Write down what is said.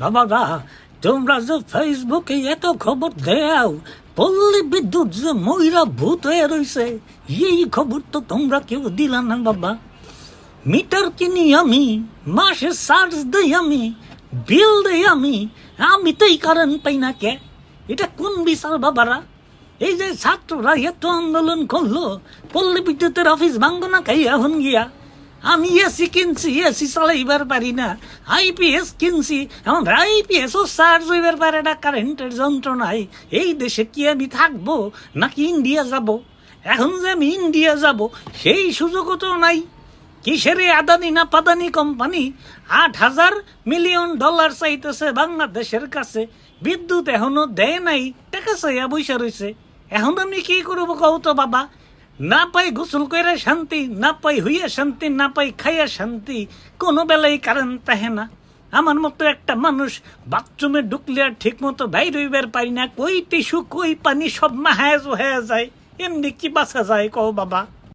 বাবারা, তোমরা যে ফেসবুকে এত খবর দেও পল্লী বিদ্যুৎ যে ময়রা ভূত হয়ে রয়েছে, এই খবর তো তোমরা কেউ দিলা না বাবা। মিটার কিনি আমি, মাসে চার্জ দেই আমি, বিল দেই আমি তো এই কারণ পাই না কে? এটা কোন বিচার বাবারা? এই যে ছাত্ররা এত আন্দোলন করলো, পল্লী বিদ্যুতের অফিস ভাঙ্গ না খাই এখন গিয়া। আমি এসি কিনছি, এসি চালাইবার পারি না। আইপিএস কিনছি, এখন আইপিএসও চার্জ হইবার পারে না কারেন্টের যন্ত্রণায়। এই দেশে কি আমি থাকবো নাকি ইন্ডিয়া যাব? এখন যে আমি ইন্ডিয়া যাব সেই সুযোগও তো নাই। কিসের আদানি না পাদানি কোম্পানি $8,000 মিলিয়ন চাইতেছে বাংলাদেশের কাছে, বিদ্যুৎ এখনো দেয় নাই, টাকা চাইয়া বৈশা রয়েছে। এখন আমি কি করবো কও তো বাবা? না পাই গোসল করে শান্তি, না পাই হইয়া শান্তি, না পাই খাইয়া শান্তি, কোনো বেলায় কারেন্ট তাহে না। আমার মতো একটা মানুষ বাথরুমে ঢুকলে আর ঠিক মতো বাইর হইবার পারি না, কই টিস্যু কই পানি সব মাহাজ হয়ে যায়। এমনি কি বাঁচা যায় কও বাবা?